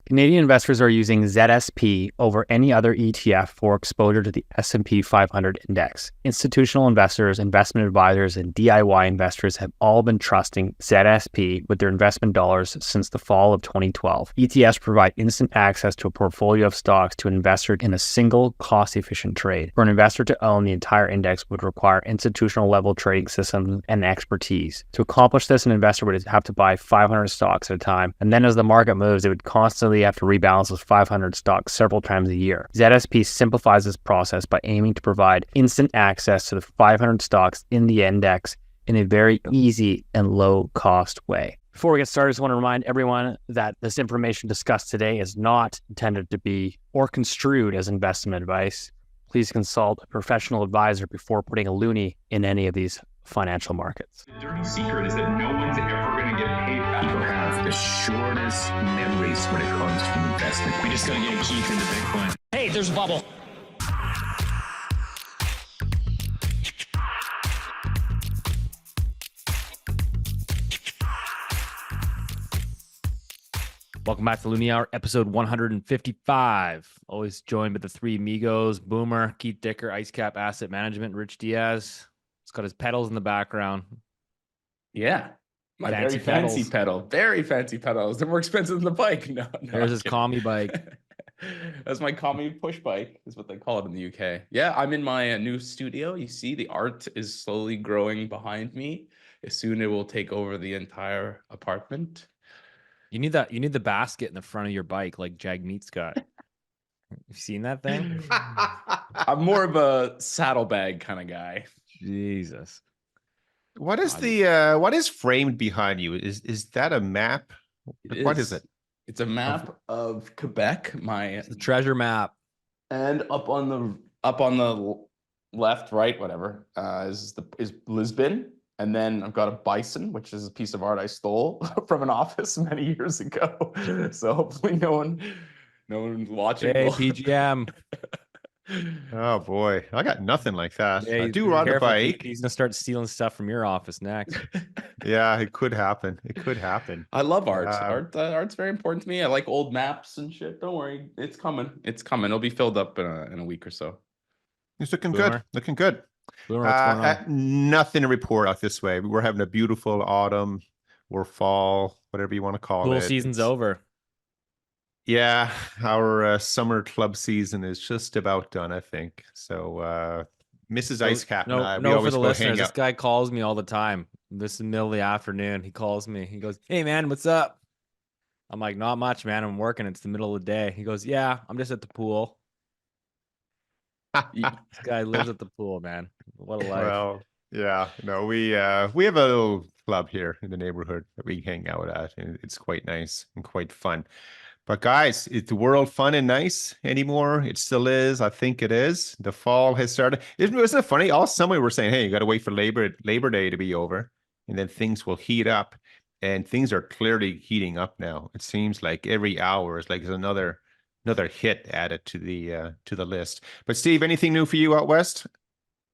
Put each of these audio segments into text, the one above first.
Canadian investors are using ZSP over any other ETF for exposure to the S&P 500 index. Institutional investors, investment advisors, and DIY investors have all been trusting ZSP with their investment dollars since the fall of 2012. ETFs provide instant access to a portfolio of stocks to an investor in a single, cost-efficient trade. For an investor to own the entire index would require institutional-level trading systems and expertise. To accomplish this, an investor would have to buy 500 stocks at a time, and then as the market moves, it would constantly have to rebalance those 500 stocks several times a year. ZSP simplifies this process by aiming to provide instant access to the 500 stocks in the index in a very easy and low-cost way. Before we get started, I just want to remind everyone that this information discussed today is not intended to be or construed as investment advice. Please consult a professional advisor before putting a loonie in any of these financial markets. The dirty secret is that no one's ever going to get paid back. People have the shortest memories when it comes to investment. We just got to get Keith into Bitcoin. Hey, there's a bubble. Welcome back to Loonie Hour, episode 155. Always joined by the three amigos, Boomer, Keith Dicker, IceCap Asset Management, Rich Diaz. He's got his pedals in the background. Yeah. My Fancy very fancy pedals. pedal. Very fancy pedals. They're more expensive than the bike. No, There's I'm his kidding. commie bike. That's my commie push bike, is what they call it in the UK. Yeah, I'm in my new studio. You see, the art is slowly growing behind me. Soon it will take over the entire apartment. You need that. You need the basket in the front of your bike, like Jagmeet's got. You seen that thing? I'm more of a saddlebag kind of guy. Jesus. What is the what is framed behind you? Is that a map? What is it? It's a map of Quebec. The treasure map. And up on the left, right, whatever, is Lisbon. And then I've got a bison, which is a piece of art I stole from an office many years ago. So hopefully no one watching. Hey, PGM. Oh boy, I got nothing like that. Yeah, I you- do be ride a careful, Keith. bike. He's gonna start stealing stuff from your office next. Yeah, it could happen. It could happen. I love art. Art's very important to me. I like old maps and shit. Don't worry, it's coming. It's coming. It'll be filled up in a week or so. It's looking Boomer. good. Looking good. Boomer, what's going on? Nothing to report out this way. We're having a beautiful autumn or fall, whatever you want to call it. Pool season's over. Yeah, our summer club season is just about done, I think. So Mrs. IceCap and I, we No, for always the go listeners, hang this out. guy calls me all the time. This is the middle of the afternoon. He calls me. He goes, "Hey man, what's up?" I'm like, "Not much, man. I'm working. It's the middle of the day." He goes, "Yeah, I'm just at the pool." This guy lives at the pool, man. What a life. Well, yeah, no, we have a little club here in the neighborhood that we hang out at, and it's quite nice and quite fun. But guys, is the world fun and nice anymore? It still is. I think it is. The fall has started. Isn't it funny? All summer we were saying, hey, you got to wait for Labor Day to be over, and then things will heat up, and things are clearly heating up now. It seems like every hour is like there's another hit added to the list. But Steve, anything new for you out west?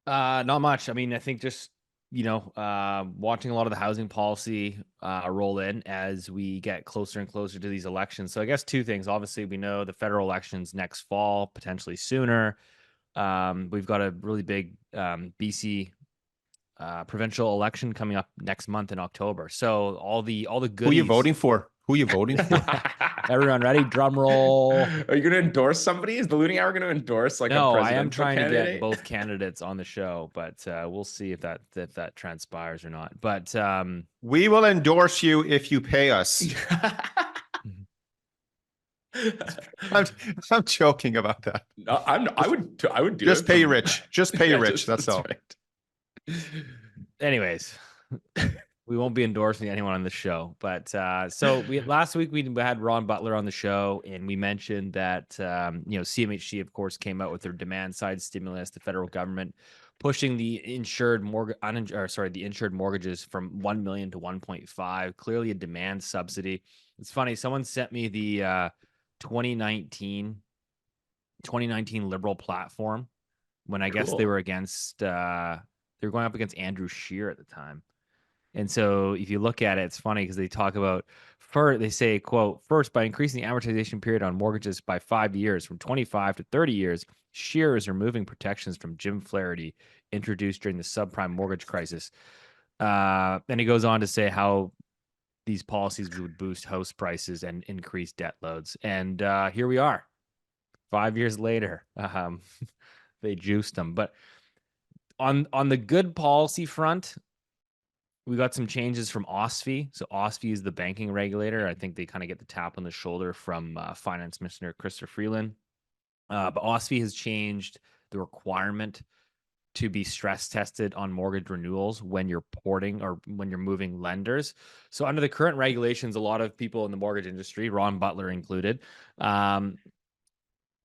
Not much. I mean, I think just, watching a lot of the housing policy roll in as we get closer and closer to these elections. So I guess two things. Obviously, we know the federal elections next fall, potentially sooner. We've got a really big BC provincial election coming up next month in October. So all the goodies. Who are you voting for? Everyone ready? Drum roll. Are you going to endorse somebody? Is the Loonie Hour going to endorse like a No, presidential I am trying to candidate? get both candidates on the show, but we'll see if that transpires or not. But We will endorse you if you pay us. I'm joking about that. No, I would do Just it. pay Rich. Just pay Rich. That's all. Right. anyways, we won't be endorsing anyone on the show. But so last week we had Ron Butler on the show, and we mentioned that CMHC, of course, came out with their demand side stimulus. The federal government pushing the insured mortgages from 1 million to 1.5. Clearly a demand subsidy. It's funny. Someone sent me the 2019 Liberal platform when I guess they were against. They were going up against Andrew Scheer at the time. And so if you look at it, it's funny because they talk about they say, quote, first, by increasing the amortization period on mortgages by 5 years from 25 to 30 years, Scheer is removing protections from Jim Flaherty introduced during the subprime mortgage crisis. And he goes on to say how these policies would boost house prices and increase debt loads. And here we are, 5 years later. They juiced them. But on the good policy front, we got some changes from OSFI. So OSFI is the banking regulator. I think they kind of get the tap on the shoulder from Finance Minister Chrysler Freeland. But OSFI has changed the requirement to be stress tested on mortgage renewals when you're porting or when you're moving lenders. So under the current regulations, a lot of people in the mortgage industry, Ron Butler included,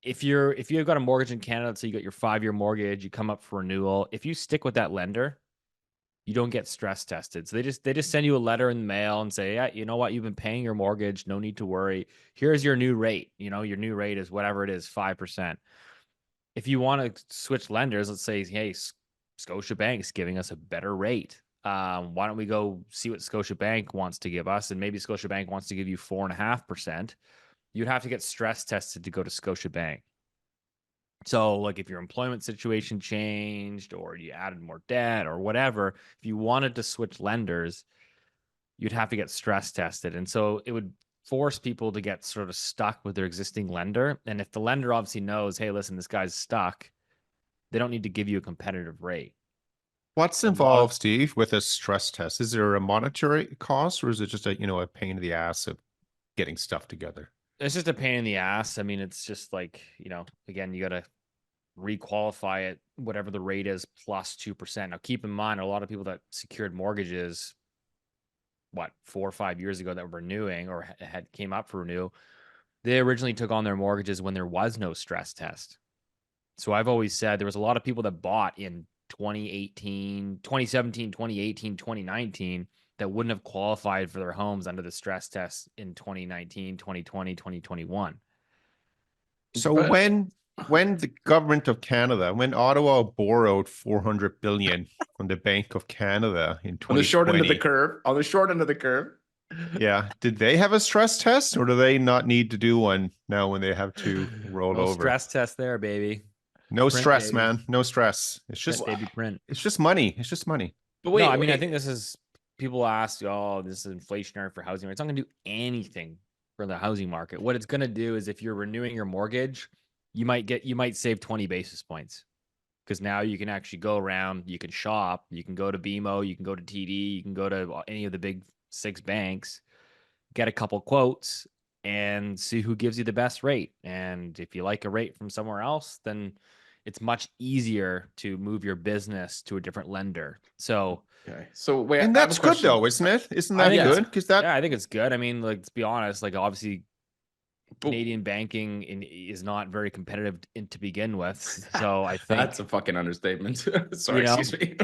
if you've got a mortgage in Canada, so you got your 5-year mortgage, you come up for renewal. If you stick with that lender, you don't get stress tested. So they just send you a letter in the mail and say, yeah, you know what, you've been paying your mortgage, no need to worry. Here's your new rate. You know, your new rate is whatever it is, 5%. If you want to switch lenders, let's say, hey, Scotiabank's giving us a better rate. Why don't we go see what Scotiabank wants to give us? And maybe Scotiabank wants to give you 4.5%. You'd have to get stress tested to go to Scotiabank. So like if your employment situation changed or you added more debt or whatever, if you wanted to switch lenders, you'd have to get stress tested. And so it would force people to get sort of stuck with their existing lender. And if the lender obviously knows, hey, listen, this guy's stuck, they don't need to give you a competitive rate. What's involved, Steve, with a stress test? Is there a monetary cost or is it just a pain in the ass of getting stuff together? It's just a pain in the ass. I mean, it's just like, again, you got to requalify it, whatever the rate is, plus 2%. Now, keep in mind, a lot of people that secured mortgages, 4 or 5 years ago that were renewing or had came up for renew, they originally took on their mortgages when there was no stress test. So I've always said there was a lot of people that bought in 2017, 2018, 2019 that wouldn't have qualified for their homes under the stress test in 2019, 2020, 2021. So when the government of Canada, when Ottawa borrowed $400 billion from the Bank of Canada in 2020, on the short end of the curve. Yeah, did they have a stress test, or do they not need to do one now when they have to roll over? Stress test there, baby. No print, stress, baby. Man. No stress. It's just baby print. It's just money. It's just money. But wait, I think this is. People ask, oh, this is inflationary for housing. It's not going to do anything for the housing market. What it's going to do is if you're renewing your mortgage, you might save 20 basis points because now you can actually go around, you can shop, you can go to BMO, you can go to TD, you can go to any of the big 6 banks, get a couple quotes and see who gives you the best rate. And if you like a rate from somewhere else, then it's much easier to move your business to a different lender. So, okay. So wait, and that's good though, isn't it? Isn't that good? Because yeah, I think it's good. I mean, like, let's be honest, like obviously Canadian banking is not very competitive to begin with. So I think that's a fucking understatement. Sorry, excuse me.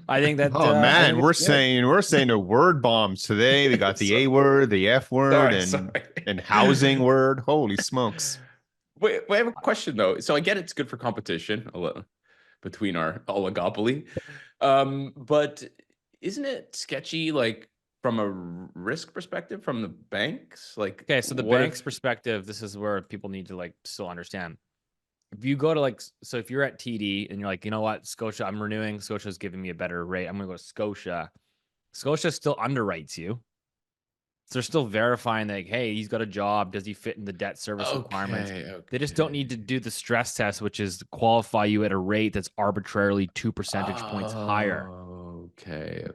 I think that. Oh man, we're saying the word bombs today. We got the A word, the F word, and housing word. Holy smokes! Wait, I have a question though. So I get it's good for competition between our oligopoly, but isn't it sketchy, like from a risk perspective, from the banks? Like, okay, so the bank's perspective, this is where people need to like still understand. If you go to so if you're at TD and you're like, you know what, Scotia, I'm renewing. Scotia's giving me a better rate. I'm gonna go to Scotia. Scotia still underwrites you. So they're still verifying that, like, hey, he's got a job. Does he fit in the debt service requirements? Okay. They just don't need to do the stress test, which is qualify you at a rate that's arbitrarily 2 percentage points higher. Okay.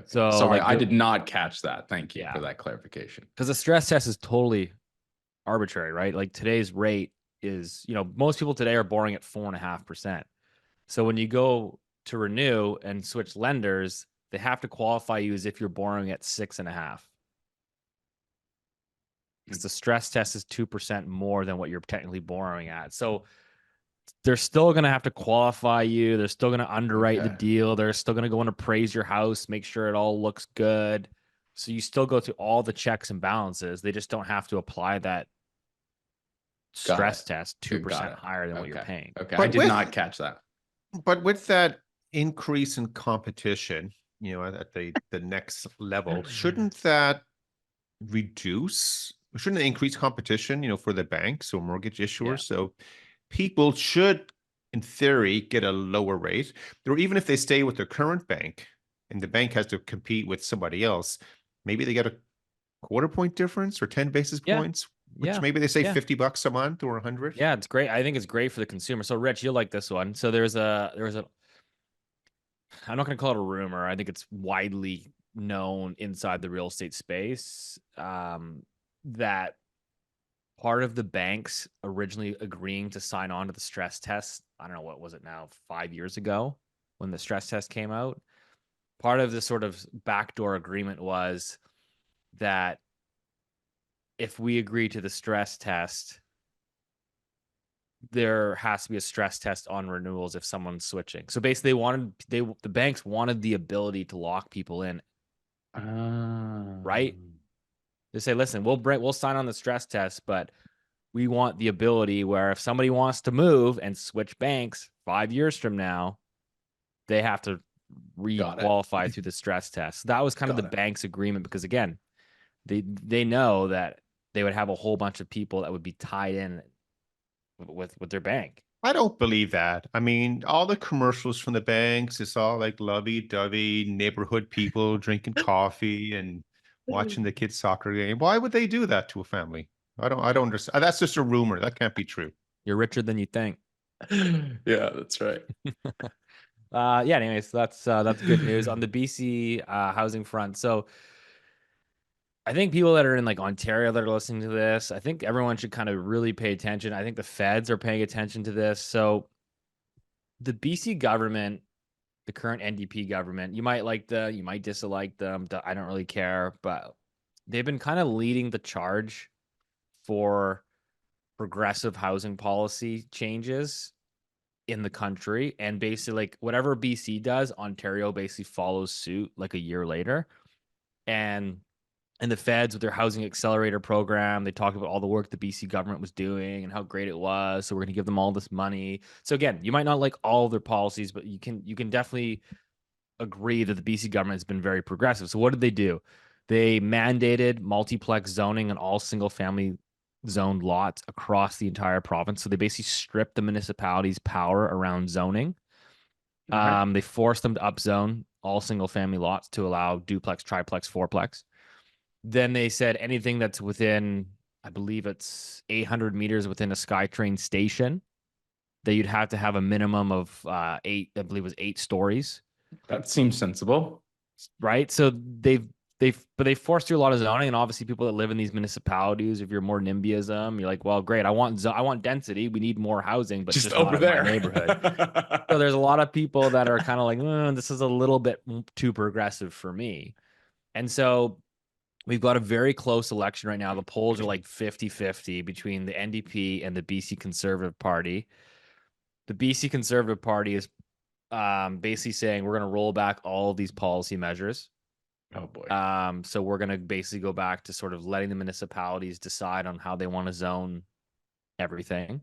So sorry, I did not catch that. Thank you for that clarification. Because the stress test is totally arbitrary, right? Like today's rate is, most people today are borrowing at 4.5%. So when you go to renew and switch lenders, they have to qualify you as if you're borrowing at 6.5%. Because the stress test is 2% more than what you're technically borrowing at. So they're still going to have to qualify you. They're still going to underwrite the deal. They're still going to go and appraise your house, make sure it all looks good. So you still go through all the checks and balances. They just don't have to apply that stress test 2% higher than what you're paying. Okay, I did not catch that. But with that increase in competition, at the next level, shouldn't that shouldn't it increase competition, for the banks or mortgage issuers? Yeah. So people should, in theory, get a lower rate, or even if they stay with their current bank and the bank has to compete with somebody else, maybe they get a quarter point difference or 10 basis Yeah. points, which Yeah. maybe they say Yeah. $50 a month or 100. Yeah, it's great. I think it's great for the consumer. So Rich, you'll like this one. So there's a I'm not going to call it a rumor. I think it's widely known inside the real estate space that part of the banks originally agreeing to sign on to the stress test, I don't know, what was it now, 5 years ago when the stress test came out, part of the sort of backdoor agreement was that if we agree to the stress test, there has to be a stress test on renewals if someone's switching. So basically the banks wanted the ability to lock people in, right? They say, listen, we'll sign on the stress test, but we want the ability where if somebody wants to move and switch banks 5 years from now, they have to re-qualify through the stress test. That was kind of the bank's agreement because, again, they know that they would have a whole bunch of people that would be tied in with their bank. I don't believe that. I mean, all the commercials from the banks, it's all like lovey-dovey neighborhood people drinking coffee and watching the kids' soccer game. Why would they do that to a family? I don't understand. That's just a rumor. That can't be true. You're richer than you think. Yeah, that's right. Yeah, anyways, that's good news on the BC housing front. So I think people that are in like Ontario that are listening to this, I think everyone should kind of really pay attention. I think the feds are paying attention to this. So the BC government, the current NDP government, you might like them, you might dislike them. I don't really care, but they've been kind of leading the charge for progressive housing policy changes in the country. And basically, like whatever BC does, Ontario basically follows suit like a year later. And the feds with their housing accelerator program, they talk about all the work the BC government was doing and how great it was. So we're going to give them all this money. So again, you might not like all of their policies, but you can definitely agree that the BC government has been very progressive. So what did they do? They mandated multiplex zoning on all single family zoned lots across the entire province. So they basically stripped the municipality's power around zoning. They forced them to upzone all single family lots to allow duplex, triplex, fourplex. Then they said anything that's within, I believe it's 800 meters within a SkyTrain station, that you'd have to have a minimum of 8 stories. That seems sensible. Right. So they forced through a lot of zoning, and obviously people that live in these municipalities, if you're more NIMBYism, you're like, well, great, I want density. We need more housing, but just over there, my neighborhood. So there's a lot of people that are kind of like, this is a little bit too progressive for me. And so we've got a very close election right now. The polls are like 50-50 between the NDP and the BC Conservative Party. The BC Conservative Party is basically saying we're going to roll back all of these policy measures. Oh boy. So we're going to basically go back to sort of letting the municipalities decide on how they want to zone everything.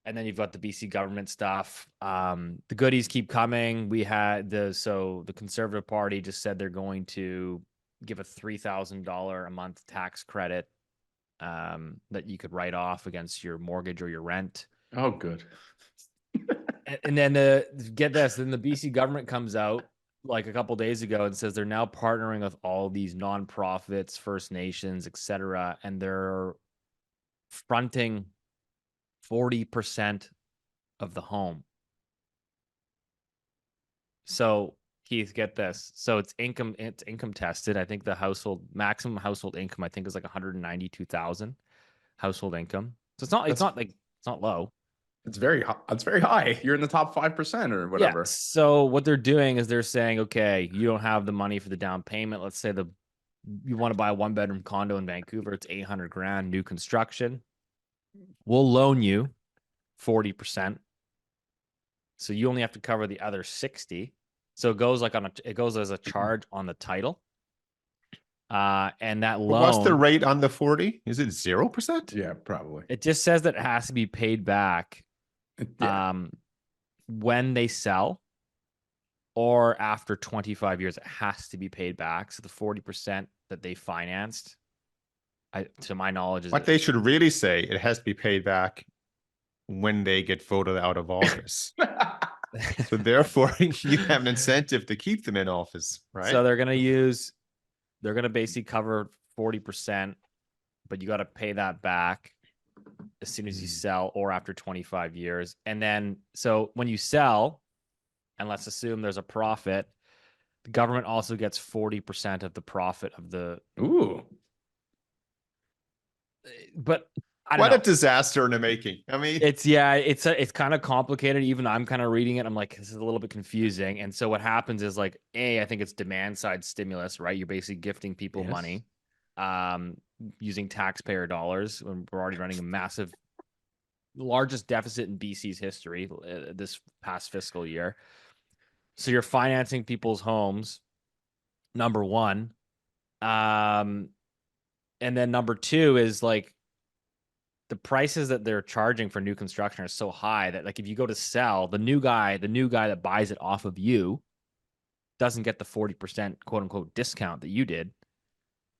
And then you've got the BC government stuff. The goodies keep coming. We had the Conservative Party just said they're going to give a $3,000 a month tax credit that you could write off against your mortgage or your rent. Oh, good. And then get this, then the BC government comes out like a couple days ago and says they're now partnering with all these nonprofits, First Nations, etc., and they're fronting 40% of the home. So Keith, get this. So it's income tested. I think the maximum household income, I think, is like 192,000 household income. So it's not low. It's very high. You're in the top 5% or whatever. Yeah. So what they're doing is they're saying, okay, you don't have the money for the down payment. Let's say you want to buy a 1-bedroom condo in Vancouver. It's $800,000 new construction. We'll loan you 40%. So you only have to cover the other 60. So it goes it goes as a charge on the title. And that loan. What's the rate on the 40? Is it 0%? Yeah, probably. It just says that it has to be paid back when they sell. or after 25 years, it has to be paid back. So the 40% that they financed, to my knowledge, is What they should really say, it has to be paid back when they get voted out of office. So therefore, you have an incentive to keep them in office, right? So they're going to basically cover 40%, but you got to pay that back as soon as you sell or after 25 years. And then, so when you sell, and let's assume there's a profit, the government also gets 40% of the profit of the. Ooh. But I don't What know. a disaster in the making. I mean, it's kind of complicated. Even I'm kind of reading it. I'm like, this is a little bit confusing. And so what happens is like, I think it's demand side stimulus, right? You're basically gifting people money, using taxpayer dollars when we're already running a largest deficit in BC's history this past fiscal year. So you're financing people's homes, number one. And then number two is like the prices that they're charging for new construction are so high that like if you go to sell, the new guy that buys it off of you doesn't get the 40% quote unquote discount that you did.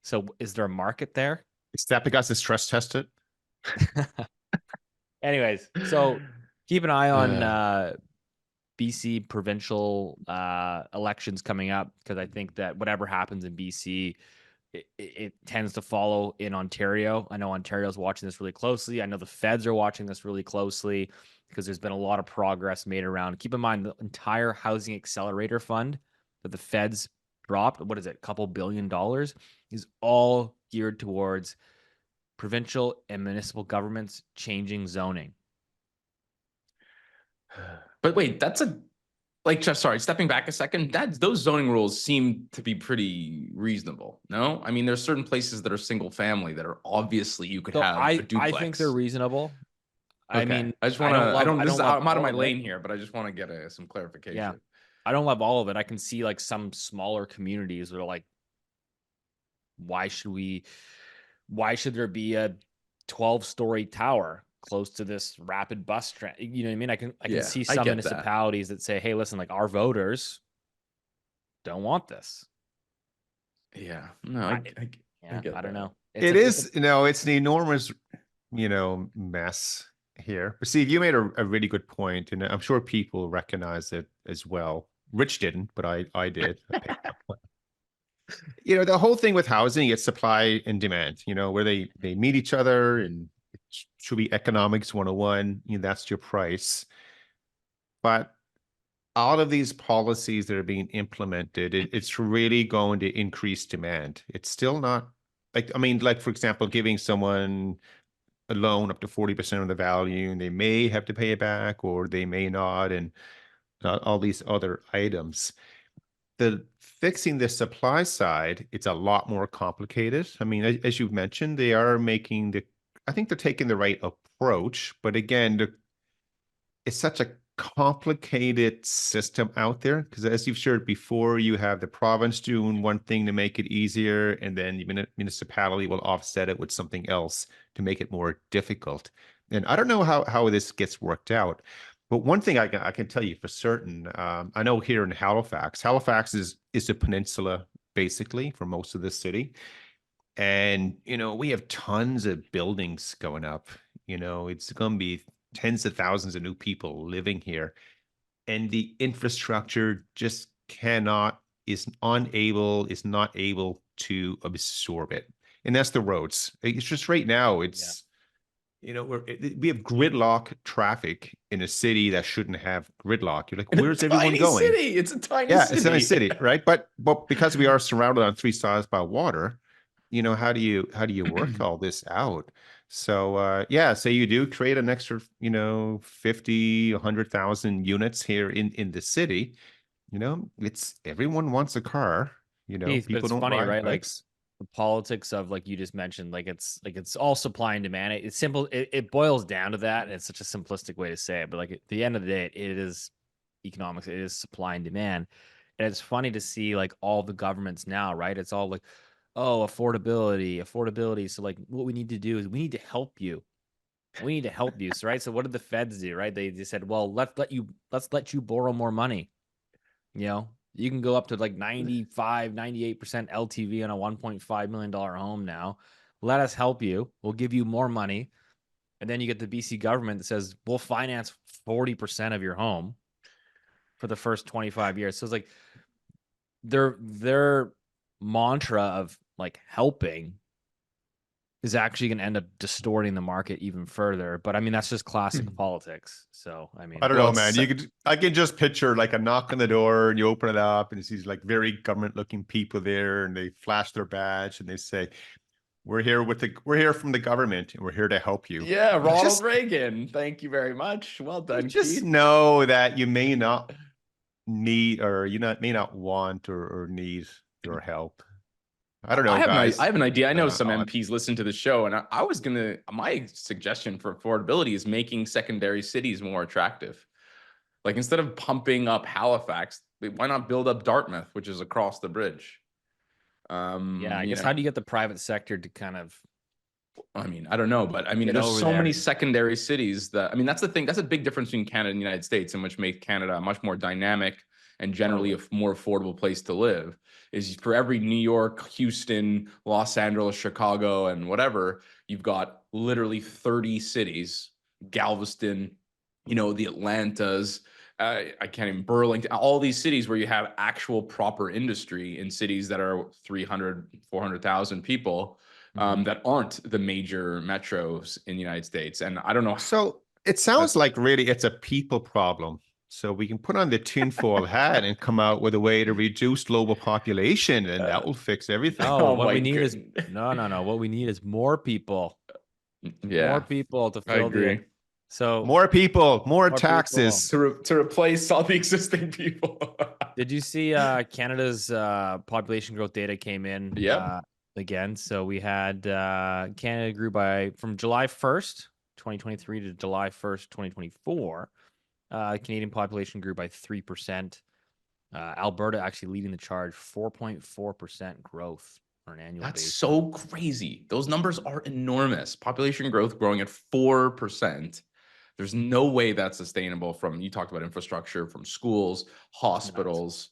So is there a market there? is that because it's stress tested? Anyways, so keep an eye on BC provincial elections coming up, because I think that whatever happens in BC, it tends to follow in Ontario. I know Ontario's watching this really closely. I know the feds are watching this really closely because there's been a lot of progress made around. Keep in mind the entire housing accelerator fund that the feds dropped, what is it, a couple $2 billion, is all geared towards provincial and municipal governments changing zoning. But wait, that's Jeff, sorry, stepping back a second, those zoning rules seem to be pretty reasonable. No, I mean, there's certain places that are single family that are obviously you could have a duplex. I think they're reasonable. Okay. I mean, I just want to. I'm out of my all lane here, but I just want to get some clarification. Yeah, I don't love all of it. I can see like some smaller communities that are like, why should there be a 12-story tower close to this rapid bus train? You know what I mean? I can see some municipalities that say, hey, listen, like our voters don't want this. Yeah. No, I don't know. It's an enormous, mess here. But Steve, you made a really good point, and I'm sure people recognize it as well. Rich didn't, but I did. The whole thing with housing, it's supply and demand, where they meet each other, and it should be economics 101. That's your price. But all of these policies that are being implemented, it's really going to increase demand. It's still not like, for example, giving someone a loan up to 40% of the value, and they may have to pay it back or they may not, and all these other items. Fixing the supply side, it's a lot more complicated. I mean, as you've mentioned, they are I think they're taking the right approach, but again, it's such a complicated system out there, because as you've shared before, you have the province doing one thing to make it easier, and then the municipality will offset it with something else to make it more difficult. And I don't know how this gets worked out. But one thing I can tell you for certain, I know here in Halifax is a peninsula basically for most of the city. And, we have tons of buildings going up. It's going to be tens of thousands of new people living here. And the infrastructure just is not able to absorb it. And that's the roads. It's just right now, we have gridlock traffic in a city that shouldn't have gridlock. You're like, where's everyone going? It's a tiny city. It's a nice city, right? But because we are surrounded on three sides by water, how do you work all this out? So say you do create an extra, 50, 100,000 units here in the city. It's everyone wants a car. People don't funny, ride right? bikes. Like the politics of, like you just mentioned, like it's all supply and demand. It's simple. It boils down to that, and it's such a simplistic way to say it. But like at the end of the day, it is economics. It is supply and demand. And it's funny to see like all the governments now, right? It's all like, oh, affordability. So like what we need to do is we need to help you. So, right. So what did the feds do? Right. They said, well, let's let you borrow more money. You know, you can go up to like 95, 98% LTV on a $1.5 million home now. Let us help you. We'll give you more money. And then you get the BC government that says, we'll finance 40% of your home for the first 25 years. So it's like their mantra of like helping is actually going to end up distorting the market even further. But I mean, that's just classic politics. So, I mean, I don't know, man. I can just picture like a knock on the door and you open it up and it's these like very government looking people there and they flash their badge and they say, we're here from the government and we're here to help you. Yeah, Ronald Reagan. Thank you very much. Well done, Just Keith. know that you may not need or may not want or need your help. I don't know, guys. I have an idea. I know some on. MPs listen to the show, and I was my suggestion for affordability is making secondary cities more attractive. Like instead of pumping up Halifax, why not build up Dartmouth, which is across the bridge? Yeah, I guess how do you get the private sector to kind of, I mean, I don't know, but I mean, Get there's over so there. many secondary cities that, I mean, that's the thing. That's a big difference between Canada and the United States, and which makes Canada a much more dynamic and generally a more affordable place to live. Is for every New York, Houston, Los Angeles, Chicago, and whatever, you've got literally 30 cities, Galveston, you know, the Atlantas, I can't even, Burlington, all these cities where you have actual proper industry in cities that are 300, 400,000 people. That aren't the major metros in the United States. And I don't know. So it sounds like really it's a people problem. So we can put on the tinfoil hat and come out with a way to reduce global population and that will fix everything. no, Oh what my we need is, goodness. no. What we need is more people, Yeah, more people to I fill agree. the, so More people, more More taxes. To replace all the existing people. did you see Canada's population growth data came in Yep. again? So we had Canada grew by from July 1st, 2023 to July 1st, 2024. Canadian population grew by 3%. Alberta actually leading the charge, 4.4% growth on an annual That's basis. so crazy. Those numbers are enormous. Population growth growing at 4%. There's no way that's sustainable from, you talked about infrastructure, from schools, hospitals.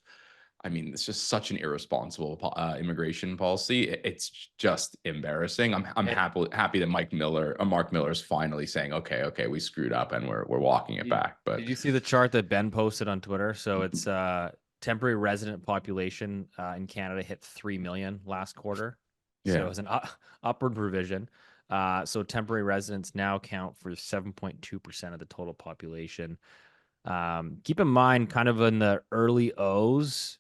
I mean, it's just such an irresponsible immigration policy. It's just embarrassing. I'm happy that Mark Miller is finally saying, okay, we screwed up and we're walking it back. But did you see the chart that Ben posted on Twitter? So it's temporary resident population in Canada hit 3 million last quarter. So Yeah. it was an upward revision. So temporary residents now count for 7.2% of the total population. Keep in mind, kind of in the early O's,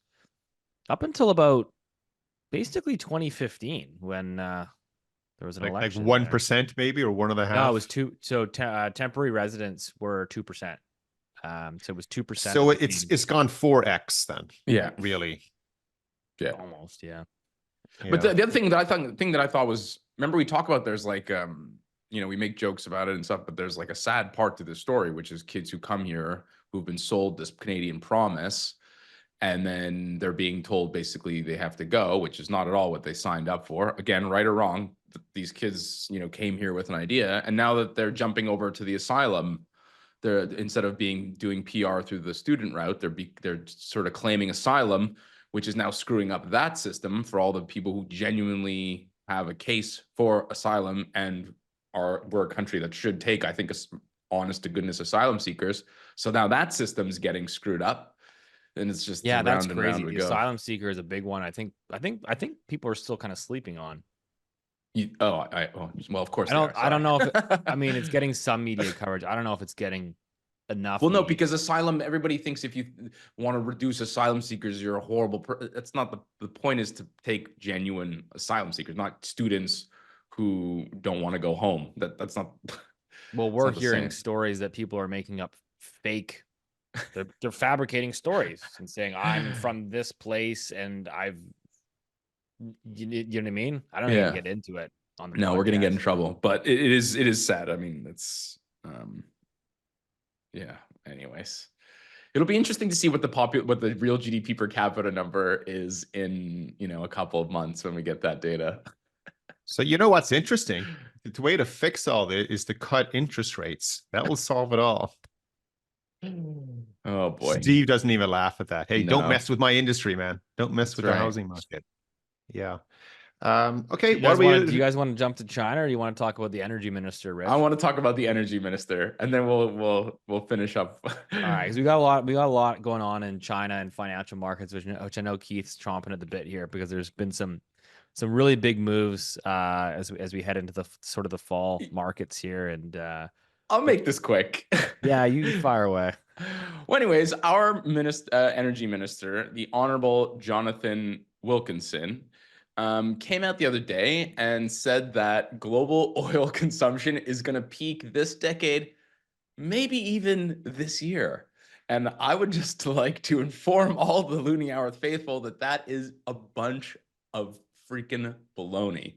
up until about basically 2015, when there was an Like election. 1% maybe, or 1.5%. No, it was 2. So temporary residents were 2%. So it was 2%. So it's gone 4x then. yeah, Really. yeah. Almost, yeah. But Yeah. the other thing that I thought was, remember we talk about, there's like, you know, we make jokes about it and stuff, but there's like a sad part to this story, which is kids who come here who've been sold this Canadian promise, and then they're being told basically they have to go, which is not at all what they signed up for. Again, right or wrong, these kids, you know, came here with an idea, and now that they're jumping over to the asylum, they're, instead of doing PR through the student route, they're sort of claiming asylum, which is now screwing up that system for all the people who genuinely have a case for asylum and we're a country that should take, I think, honest to goodness asylum seekers. So now that system's getting scred up, and it's just Yeah, that's round and crazy. round we The go. asylum seeker is a big one. I think people are still kind of sleeping on. Well, of course. I don't know if I mean, it's getting some media coverage. I don't know if it's getting enough. Well, no, media. because asylum, everybody thinks if you want to reduce asylum seekers, you're a horrible that's not the point. Is to take genuine asylum seekers, not students who don't want to go home. That's not. Well, we're not the hearing same. stories that people are making up fake. They're fabricating stories and saying, I'm from this place and you know what I mean? I don't even get into it on the No, we're gonna get in podcast. trouble, but it is sad. I mean, it's yeah. Anyways, it'll be interesting to see what the real GDP per capita number is in, you know, a couple of months when we get that data. So you know what's interesting? The way to fix all this is to cut interest rates. That will solve it all. Oh boy. Steve doesn't even laugh at that. Hey, don't No. mess with my industry, man. Don't mess That's with the right. housing market. Yeah. Okay. Do What are you we? guys want to jump to China, or do you want to talk about the energy minister, Rich? I want to talk about the energy minister, and then we'll finish up. All right, because we got a lot going on in China and financial markets, which I know Keith's chomping at the bit here because there's been some really big moves as we head into the sort of the fall markets here, and I'll make this quick. yeah, you fire away. Well, anyways, our energy minister, the Honorable Jonathan Wilkinson, came out the other day and said that global oil consumption is going to peak this decade, maybe even this year. And I would just like to inform all the Loonie Hour faithful that that is a bunch of freaking baloney.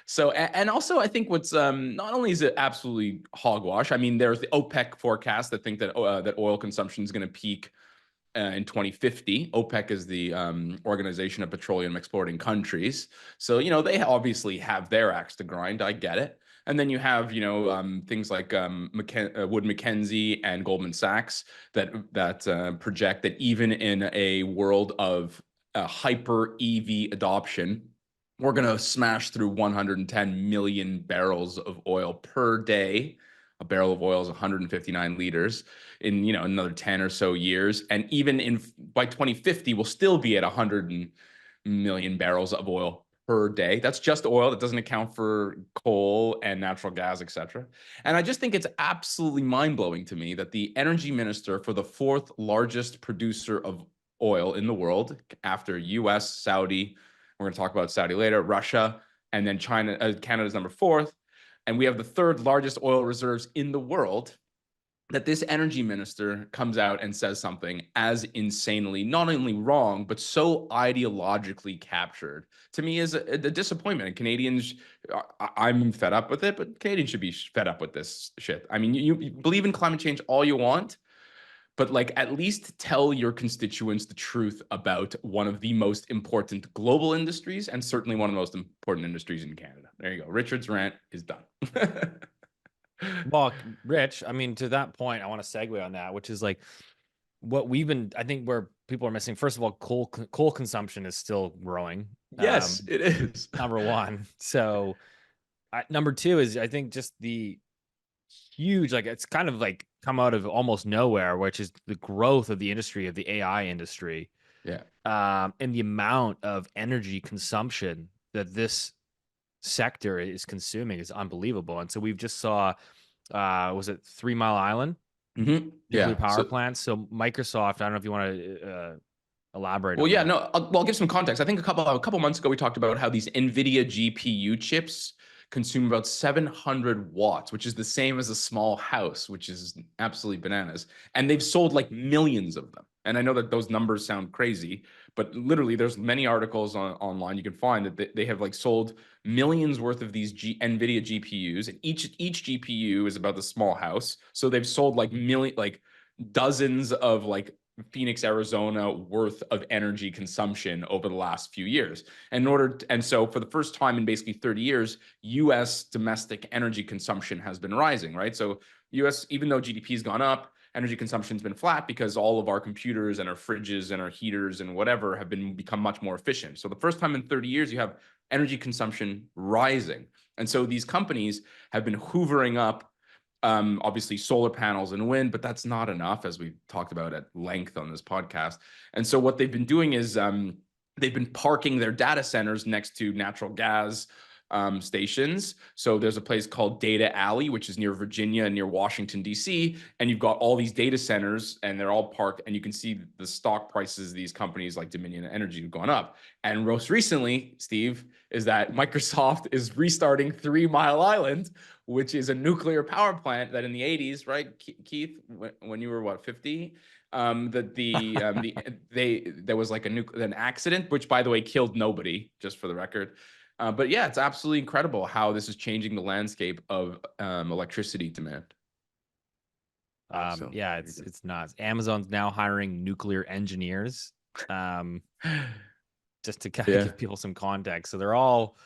So, and also, I think what's not only is it absolutely hogwash. I mean, there's the OPEC forecast that think that that oil consumption is going to peak in 2050. OPEC is the Organization of Petroleum Exporting Countries. So, they obviously have their axe to grind. I get it. And then you have, things like Wood Mackenzie and Goldman Sachs that project that even in a world of hyper EV adoption, we're going to smash through 110 million barrels of oil per day. A barrel of oil is 159 liters in, another 10 or so years. And even by 2050, we'll still be at 100 million barrels of oil per day. That's just oil. That doesn't account for coal and natural gas, etc. And I just think it's absolutely mind-blowing to me that the energy minister for the fourth largest producer of oil in the world, after US, Saudi, we're going to talk about Saudi later, Russia, and then China, Canada's number fourth. And we have the third largest oil reserves in the world, that this energy minister comes out and says something as insanely, not only wrong, but so ideologically captured, to me is a disappointment. And Canadians, I'm fed up with it, but Canadians should be fed up with this shit. I mean, you believe in climate change all you want, but at least tell your constituents the truth about one of the most important global industries and certainly one of the most important industries in Canada. There you go. Richard's rant is done. Well, Rich, I mean, to that point, I want to segue on that, which is what we've been, I think where people are missing. First of all, coal consumption is still growing. Yes, it is. Number one. So number two is, I think, just the huge, it's kind of come out of almost nowhere, which is the growth of the industry, of the AI industry. Yeah. And the amount of energy consumption that this sector is consuming is unbelievable. And so we've just saw, was it 3 Mile Island? Mm-hmm. Nuclear power plants. So Microsoft, I don't know if you want to elaborate. Well, on yeah, that. no, I'll give some context. I think a couple months ago we talked about how these NVIDIA GPU chips consume about 700 watts, which is the same as a small house, which is absolutely bananas. And they've sold millions of them. And I know that those numbers sound crazy, but literally there's many articles online you can find that they have sold millions worth of these NVIDIA GPUs, and each GPU is about the small house. So they've sold dozens of Phoenix, Arizona worth of energy consumption over the last few years. And so for the first time in basically 30 years, US domestic energy consumption has been rising, right? So US, even though GDP has gone up, energy consumption has been flat because all of our computers and our fridges and our heaters and whatever have become much more efficient. So the first time in 30 years, you have energy consumption rising. And so these companies have been hoovering up obviously solar panels and wind, but that's not enough, as we've talked about at length on this podcast. And so what they've been doing is they've been parking their data centers next to natural gas stations. So there's a place called Data Alley, which is near Virginia, near Washington, D.C. And you've got all these data centers and they're all parked, and you can see the stock prices of these companies like Dominion Energy have gone up. And most recently, Steve, is that Microsoft is restarting 3 Mile Island, which is a nuclear power plant that in the 80s, right, Keith, when you were 50, that there was an accident, which by the way killed nobody, just for the record. But yeah, it's absolutely incredible how this is changing the landscape of electricity demand. Yeah, it's nuts. Amazon's now hiring nuclear engineers, just to kind of give people some context. So they're all,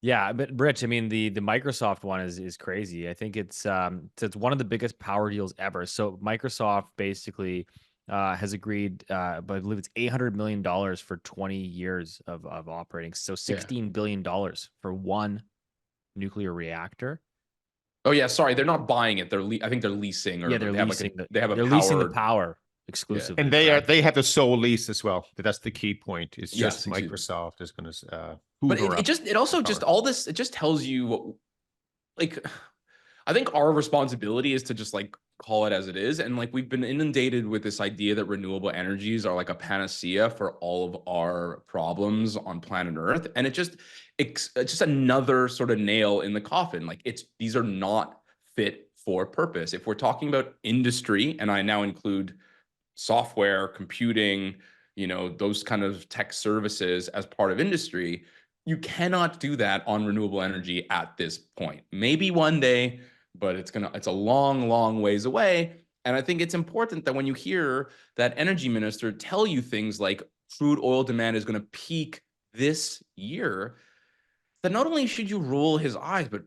yeah. But Rich, I mean, the Microsoft one is crazy. I think it's one of the biggest power deals ever. So Microsoft basically has agreed, but I believe it's $800 million for 20 years of operating. So $16 billion for one nuclear reactor. Oh yeah, sorry, they're not buying it. I think they're leasing, or Yeah, they're they have leasing they have a they're leasing the powered. power exclusively. And they have the sole lease as well. That's the key point. It's Yes, just excuse me. Microsoft is going to But hoover up it also the just power. all this, it just tells you what, like, I think our responsibility is to just like call it as it is. And like we've been inundated with this idea that renewable energies are like a panacea for all of our problems on planet Earth. And it's just another sort of nail in the coffin. Like these are not fit for purpose. If we're talking about industry, and I now include software, computing, those kind of tech services as part of industry, you cannot do that on renewable energy at this point. Maybe one day, but it's a long, long ways away. And I think it's important that when you hear that energy minister tell you things like crude oil demand is going to peak this year, that not only should you roll his eyes, but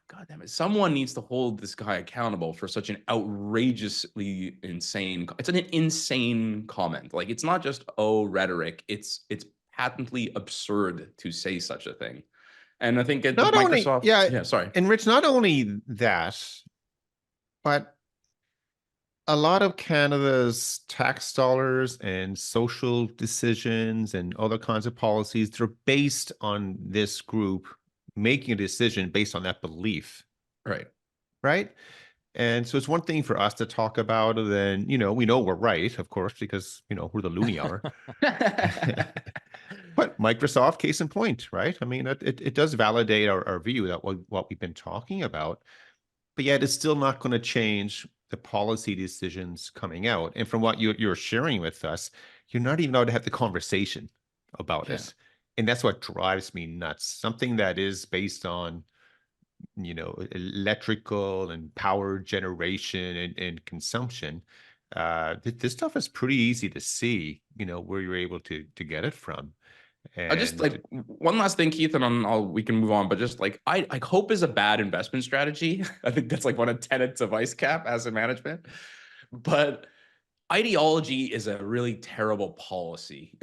God damn it, someone needs to hold this guy accountable for such an outrageously insane. It's an insane comment. Like it's not just rhetoric. It's patently absurd to say such a thing. And I think Not only, Microsoft. Yeah, sorry. And Rich, not only that, but a lot of Canada's tax dollars and social decisions and other kinds of policies, they're based on this group making a decision based on that belief. Right. Right. And so it's one thing for us to talk about, and then, we know we're right, of course, because, we're the Loonie Hour. But Microsoft, case in point, right? I mean, it does validate our view that what we've been talking about, but yet it's still not going to change the policy decisions coming out. And from what you're sharing with us, you're not even allowed to have the conversation about it. And that's what drives me nuts. Something that is based on, electrical and power generation and consumption. This stuff is pretty easy to see, where you're able to get it from. And I just like one last thing, Keith, and we can move on. But just like I hope is a bad investment strategy. I think that's like one of tenets of IceCap asset management. But ideology is a really terrible policy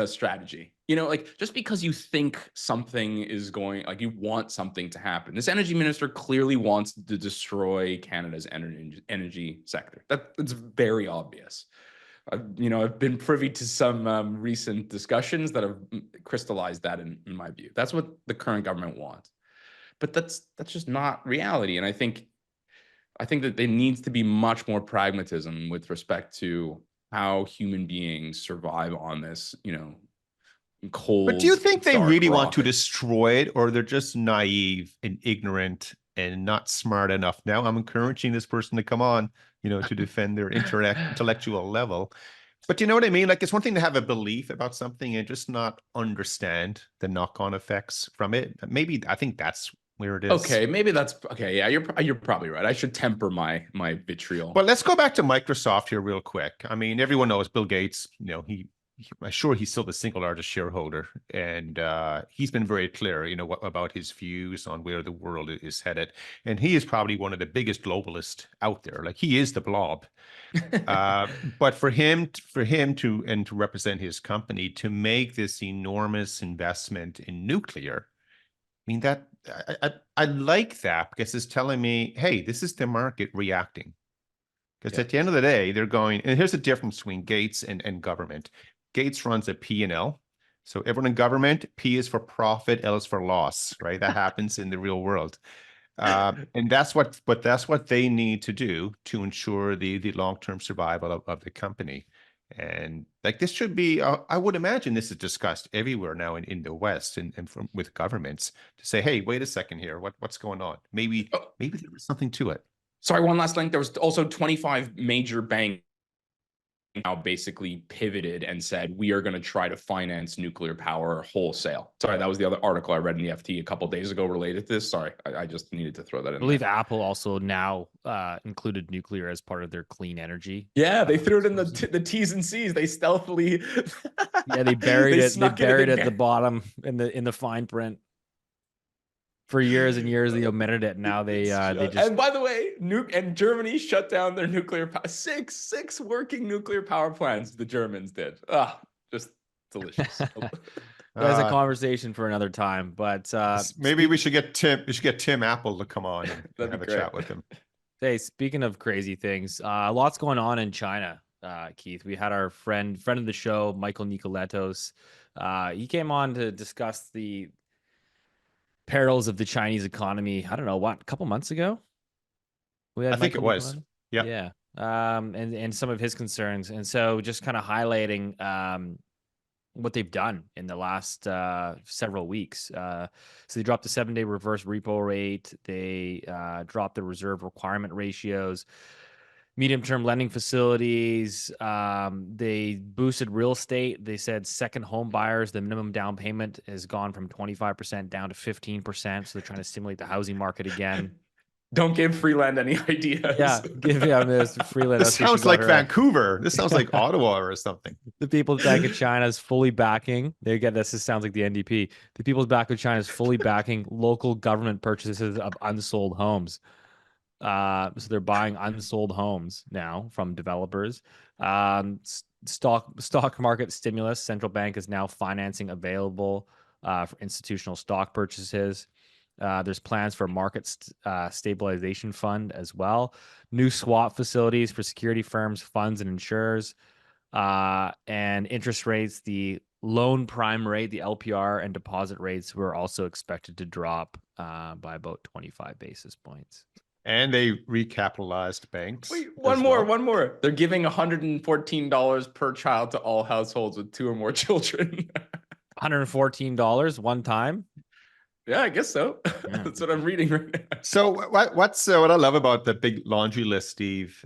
strategy. Like just because you think something is going, like you want something to happen. This energy minister clearly wants to destroy Canada's energy sector. That's very obvious. I've been privy to some recent discussions that have crystallized that in my view. That's what the current government wants, but that's just not reality. And I think that there needs to be much more pragmatism with respect to how human beings survive on this, cold. But do you think they really want to rock. destroy it, or they're just naive and ignorant and not smart enough? Now I'm encouraging this person to come on, to defend their intellectual level. But you know what I mean? Like it's one thing to have a belief about something and just not understand the knock-on effects from it. Maybe I think that's where it is. Okay, maybe that's okay. Yeah, you're probably right. I should temper my vitriol. But let's go back to Microsoft here real quick. I mean, everyone knows Bill Gates, I'm sure he's still the single largest shareholder, and he's been very clear, about his views on where the world is headed. And he is probably one of the biggest globalists out there. Like he is the blob. But for him to represent his company to make this enormous investment in nuclear, I mean that I like that because it's telling me, hey, this is the market reacting. Because at the end of the day, they're going, and here's the difference between Gates and government. Gates runs a P&L. So everyone in government, P is for profit, L is for loss, right? That happens in the real world. And that's what they need to do to ensure the long-term survival of the company. And like this should be, I would imagine this is discussed everywhere now in the West and with governments to say, hey, wait a second here, what's going on? Maybe there was something to it. Sorry, one last thing. There was also 25 major banks now basically pivoted and said, we are going to try to finance nuclear power wholesale. Sorry, that was the other article I read in the FT a couple of days ago related to this. Sorry, I just needed to throw that in. I believe Apple also now included nuclear as part of their clean energy. Yeah, they threw it in the T's and C's. They stealthily. Yeah, they buried it. They buried it at the bottom in the fine print. For years and years, they omitted it. Now they just. And by the way, and Germany shut down their nuclear power. Six working nuclear power plants. The Germans did. Ah, just delicious. That's a conversation for another time. But maybe we should get Tim. We should get Tim Apple to come on and That'd have be a great. chat with him. Hey, speaking of crazy things, lots going on in China. Keith, we had our friend of the show, Michael Nicoletos. He came on to discuss the perils of the Chinese economy. I don't know what, a couple months ago. I think it was. Yeah. Yeah. And some of his concerns. And so just kind of highlighting what they've done in the last several weeks. So they dropped the 7-day reverse repo rate. They dropped the reserve requirement ratios, medium-term lending facilities. They boosted real estate. They said second home buyers, the minimum down payment has gone from 25% down to 15%. So they're trying to stimulate the housing market again. Don't give Freeland any ideas. Yeah, give Mr. Freeland. This sounds like Vancouver. This sounds like Ottawa or something. The People's Bank of China is fully backing. They get this. This sounds like the NDP. The People's Bank of China is fully backing local government purchases of unsold homes. So they're buying unsold homes now from developers. Stock market stimulus. Central bank is now financing available for institutional stock purchases. There's plans for a market stabilization fund as well. New swap facilities for security firms, funds, and insurers. And interest rates, the loan prime rate, the LPR, and deposit rates were also expected to drop by about 25 basis points. And they recapitalized banks. Wait, one more. They're giving $114 per child to all households with 2 or more children. $114 one time. Yeah, I guess so. Yeah. That's what I'm reading right now. So what's what I love about the big laundry list, Steve?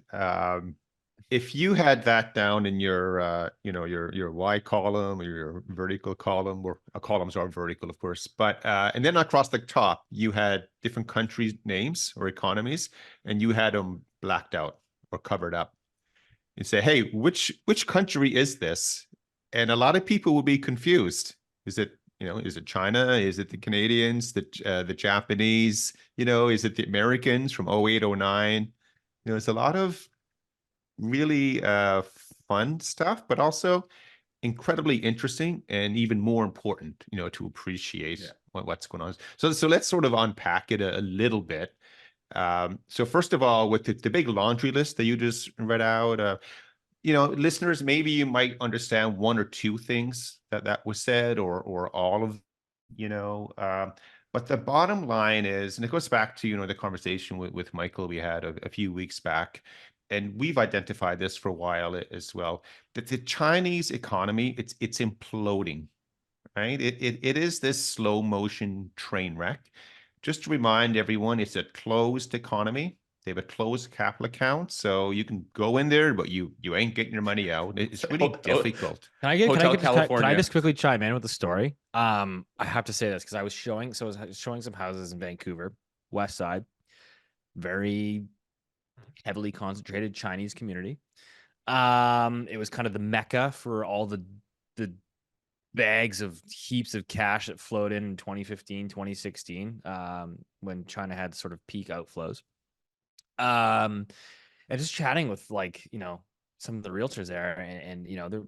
If you had that down in your your Y column or your vertical column, where columns are vertical, of course, but and then across the top you had different countries' names or economies, and you had them blacked out or covered up. You say, hey, which country is this? And a lot of people will be confused. Is it China? Is it the Canadians, the Japanese? Is it the Americans from 08, 09? It's a lot of really fun stuff, but also incredibly interesting and even more important, to appreciate what's going on. So let's sort of unpack it a little bit. So first of all, with the big laundry list that you just read out, listeners, maybe you might understand one or two things that was said, or all of, but the bottom line is, and it goes back to, the conversation with Michael we had a few weeks back, and we've identified this for a while as well, that the Chinese economy, it's imploding, right? It is this slow motion train wreck. Just to remind everyone, it's a closed economy. They have a closed capital account, so you can go in there, but you ain't getting your money out. It's really difficult. Can I just quickly chime in with the story? I have to say this because I was showing some houses in Vancouver, West Side, very heavily concentrated Chinese community. It was kind of the mecca for all the bags of heaps of cash that flowed in 2015, 2016, when China had sort of peak outflows. And just chatting with some of the realtors there, and they're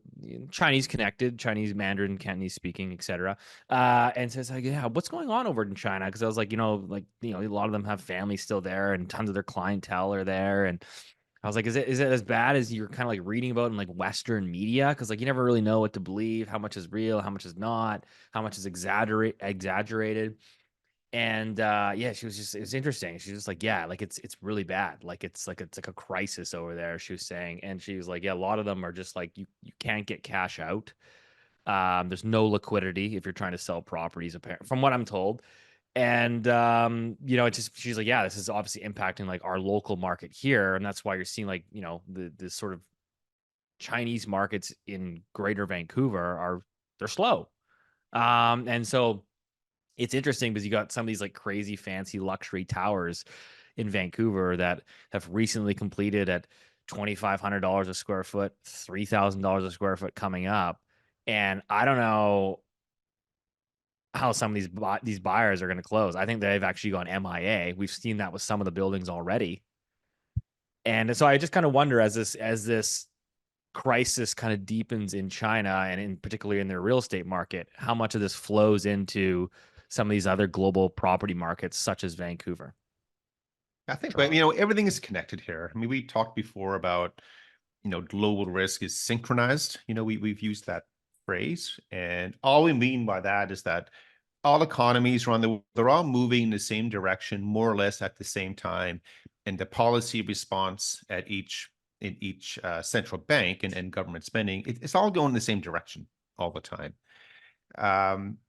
Chinese connected, Chinese Mandarin, Cantonese speaking, etc. And says like, yeah, what's going on over in China? Because I was like, a lot of them have families still there, and tons of their clientele are there. And I was like, is it as bad as you're kind of like reading about in like Western media? Because like you never really know what to believe, how much is real, how much is not, how much is exaggerated. And it was interesting. She was just like, yeah, like it's really bad. Like it's like a crisis over there, she was saying. And she was like, yeah, a lot of them are just like, you can't get cash out. There's no liquidity if you're trying to sell properties, apparently, from what I'm told. And she's like, yeah, this is obviously impacting like our local market here. And that's why you're seeing like, the sort of Chinese markets in greater Vancouver they're slow. And so it's interesting because you got some of these like crazy fancy luxury towers in Vancouver that have recently completed at $2,500 a square foot, $3,000 a square foot coming up. And I don't know how some of these buyers are going to close. I think they've actually gone MIA. We've seen that with some of the buildings already. And so I just kind of wonder, as this crisis kind of deepens in China and in particularly in their real estate market, how much of this flows into some of these other global property markets, such as Vancouver. I think, but everything is connected here. I mean, we talked before about, global risk is synchronized. We've used that phrase, and all we mean by that is that all economies around the world, they're all moving in the same direction, more or less at the same time, and the policy response in each central bank and government spending, it's all going in the same direction all the time.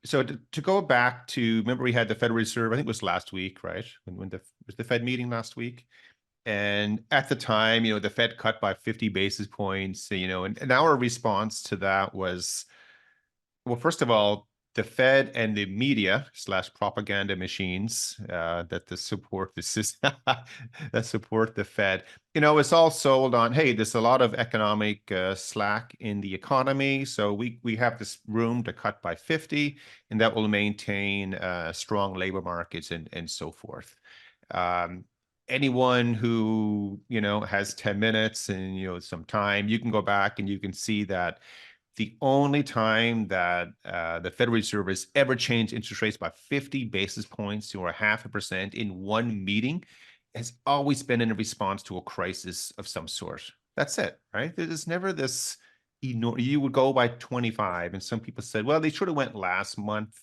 So to go back to, remember we had the Federal Reserve, I think it was last week, right? When was the Fed meeting last week? And at the time, the Fed cut by 50 basis points, and our response to that was, well, first of all, the Fed and the media / propaganda machines that support the system, that support the Fed, it's all sold on, hey, there's a lot of economic slack in the economy, so we have this room to cut by 50, and that will maintain strong labor markets and so forth. Anyone who has 10 minutes and some time, you can go back and you can see that the only time that the Federal Reserve has ever changed interest rates by 50 basis points or 0.5% in one meeting has always been in response to a crisis of some sort. That's it, right? There's never this, you would go by 25, and some people said, well, they should have went last month,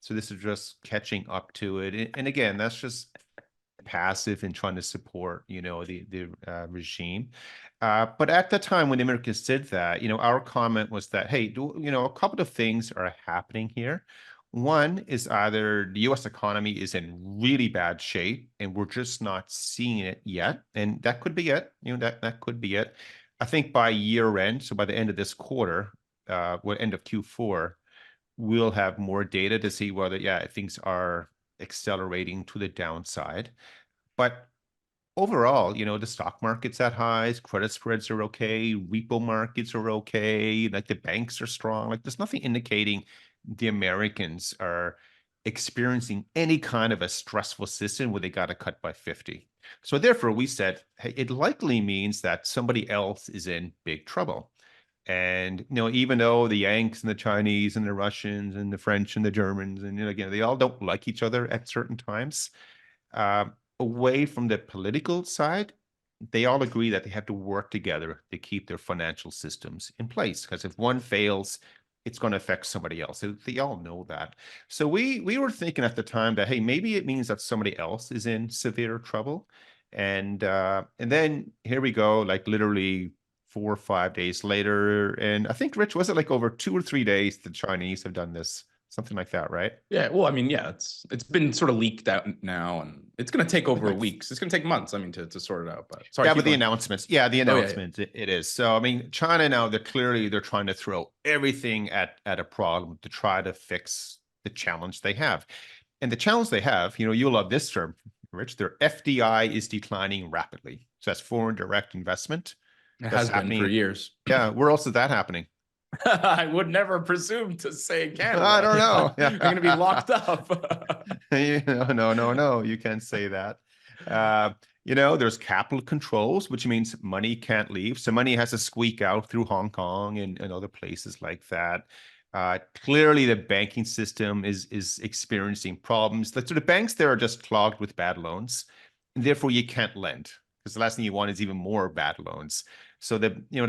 so this is just catching up to it. And again, that's just passive and trying to support, the regime. But at the time when the Americans did that, our comment was that, hey, a couple of things are happening here. One is either the U.S. economy is in really bad shape and we're just not seeing it yet, and that could be it. That could be it. I think by year end, so by the end of this quarter, end of Q4, we'll have more data to see whether, things are accelerating to the downside. But overall, the stock market's at highs, credit spreads are okay, repo markets are okay, like the banks are strong. Like there's nothing indicating the Americans are experiencing any kind of a stressful system where they got to cut by 50. So therefore we said, hey, it likely means that somebody else is in big trouble. And, even though the Yanks and the Chinese and the Russians and the French and the Germans, and again, they all don't like each other at certain times, away from the political side, they all agree that they have to work together to keep their financial systems in place. Because if one fails, it's going to affect somebody else. They all know that. So we were thinking at the time that, hey, maybe it means that somebody else is in severe trouble. And then here we go, like literally 4 or 5 days later. And I think, Rich, was it like over 2 or 3 days the Chinese have done this? Something like that, right? Yeah. Well, I mean, it's been sort of leaked out now, and it's going to take over weeks. It's going to take months, to sort it out. But sorry. Yeah, but the announcements. Yeah, the announcements. It is. So, I mean, China now, they're trying to throw everything at a problem to try to fix the challenge they have. And the challenge they have, you'll love this term, Rich, their FDI is declining rapidly. So that's foreign direct investment. It has been for years. Yeah. Where else is that happening? I would never presume to say Canada. I don't know. I'm going to be locked up. No. You can't say that. There's capital controls, which means money can't leave. So money has to squeak out through Hong Kong and other places like that. Clearly, the banking system is experiencing problems. So the banks there are just clogged with bad loans, and therefore you can't lend, because the last thing you want is even more bad loans. So the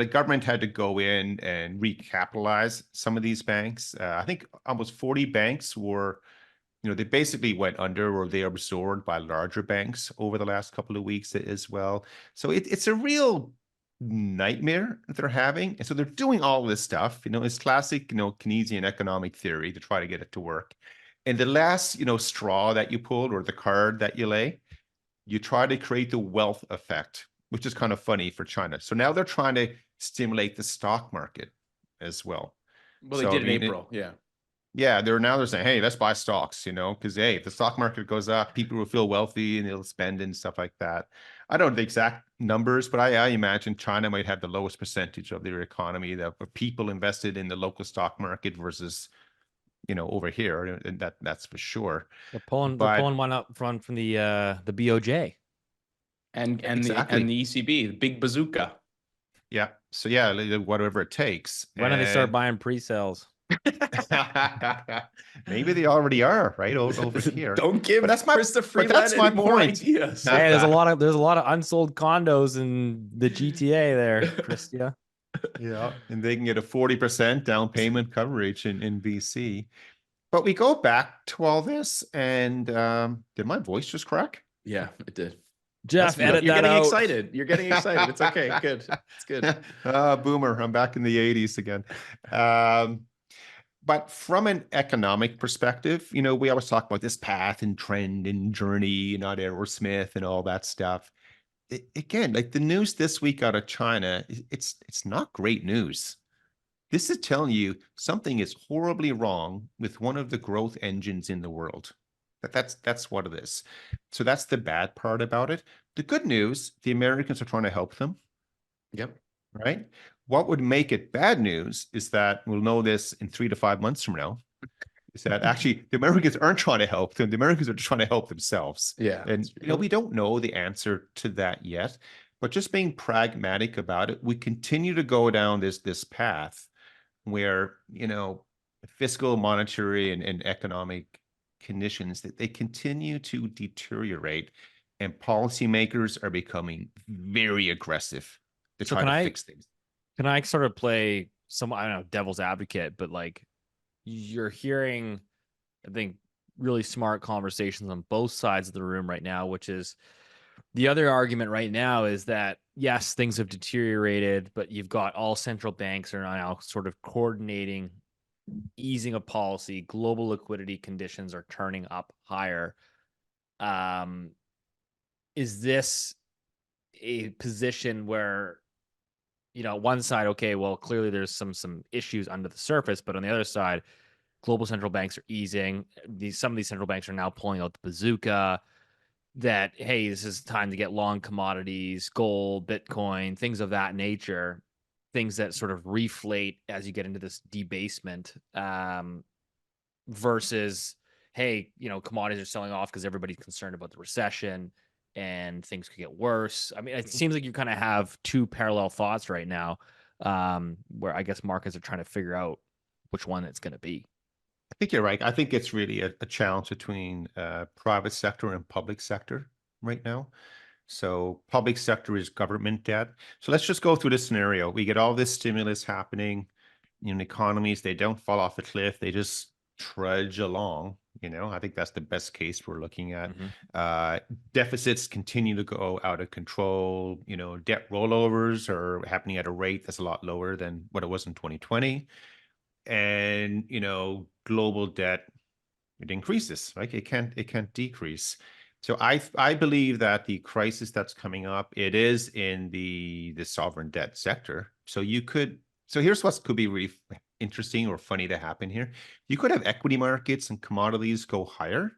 government had to go in and recapitalize some of these banks. I think almost 40 banks were, they basically went under, or they were absorbed by larger banks over the last couple of weeks as well. So it's a real nightmare that they're having. And so they're doing all this stuff, it's classic, Keynesian economic theory to try to get it to work. And the last, straw that you pulled, or the card that you lay, you try to create the wealth effect, which is kind of funny for China. So now they're trying to stimulate the stock market as well. Well, they did in April, yeah. Yeah, they're saying, hey, let's buy stocks, because, hey, if the stock market goes up, people will feel wealthy and they'll spend and stuff like that. I don't know the exact numbers, but I imagine China might have the lowest percentage of their economy that people invested in the local stock market versus over here, and that's for sure. They're pulling one up from the BOJ. And Exactly. the ECB, the big bazooka. Yeah. So yeah, whatever it takes. When do they start buying pre-sales? Maybe they already are right over here. Don't give But that's my Freeland more point. ideas. Hey, there's a lot of unsold condos in the GTA there, Christia. Yeah, and they can get a 40% down payment coverage in BC. But we go back to all this, and did my voice just crack? Yeah, it did. Jeff, edit You're that getting out. excited. You're getting excited. It's okay. Good. It's good. Boomer. I'm back in the 80s again. But from an economic perspective, we always talk about this path and trend and journey, not Aerosmith and all that stuff. Again, like the news this week out of China, it's not great news. This is telling you something is horribly wrong with one of the growth engines in the world. That's what it is. So that's the bad part about it. The good news, the Americans are trying to help them. Yep. Right? What would make it bad news is that we'll know this in 3 to 5 months from now, is that actually the Americans aren't trying to help them. The Americans are just trying to help themselves. Yeah. And we don't know the answer to that yet, but just being pragmatic about it, we continue to go down this path where, fiscal, monetary, and economic conditions, that they continue to deteriorate, and policymakers are becoming very aggressive to try to fix things. Can I sort of play some, I don't know, devil's advocate, but like you're hearing, I think, really smart conversations on both sides of the room right now, which is the other argument right now is that, yes, things have deteriorated, but you've got all central banks are now sort of coordinating easing of policy, global liquidity conditions are turning up higher. Is this a position where, one side, okay, well, clearly there's some issues under the surface, but on the other side, global central banks are easing. Some of these central banks are now pulling out the bazooka that, hey, this is time to get long commodities, gold, Bitcoin, things of that nature, things that sort of reflate as you get into this debasement, versus, hey, commodities are selling off because everybody's concerned about the recession and things could get worse. I mean, it seems like you kind of have two parallel thoughts right now, where I guess markets are trying to figure out which one it's going to be. I think you're right. I think it's really a challenge between private sector and public sector right now. So public sector is government debt. So let's just go through this scenario. We get all this stimulus happening in economies. They don't fall off a cliff. They just trudge along. I think that's the best case we're looking at. Deficits continue to go out of control. Debt rollovers are happening at a rate that's a lot lower than what it was in 2020. And, global debt, it increases, right? It can't decrease. So I believe that the crisis that's coming up, it is in the sovereign debt sector. So here's what could be really interesting or funny to happen here. You could have equity markets and commodities go higher,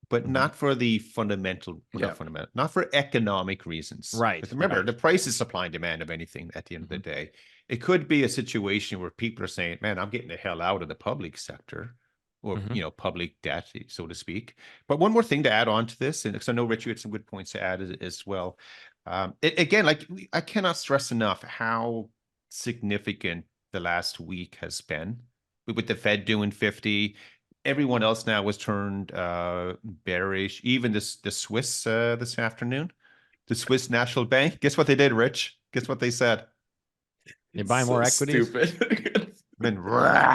but not for the fundamental, not for economic reasons. Right. Remember, the price is supply and demand of anything at the end of the day. It could be a situation where people are saying, man, I'm getting the hell out of the public sector, or, public debt, so to speak. But one more thing to add on to this, and because I know Richie had some good points to add as well. Again, I cannot stress enough how significant the last week has been, with the Fed doing 50. Everyone else now was turned bearish. Even the Swiss this afternoon, the Swiss National Bank. Guess what they did, Rich? Guess what they said? They buy more equities. Stupid. They roared.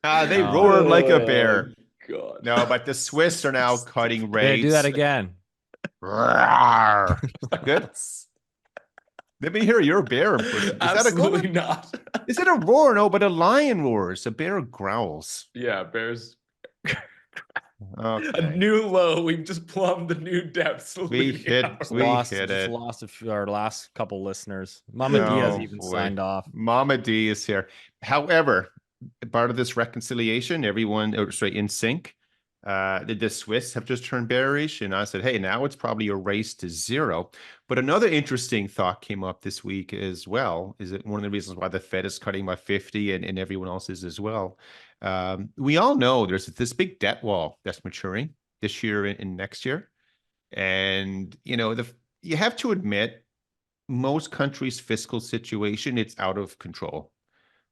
They roared like a bear. God. No, but the Swiss are now cutting rates. Yeah, do that again. Good. Let me hear your bear impression. Is Absolutely that not. Is it a roar? No, but a lion roars. A bear growls. Yeah, bears. Okay. A new low. We've just plumbed the new depths. We hit it. Lost our last couple listeners. Mama D has even signed off. Mama D is here. However, part of this reconciliation, everyone in sync. The Swiss have just turned bearish, and I said, hey, now it's probably a race to zero. But another interesting thought came up this week as well. Is it one of the reasons why the Fed is cutting by 50 and everyone else is as well? We all know there's this big debt wall that's maturing this year and next year. And, you know, you have to admit, most countries' fiscal situation, it's out of control.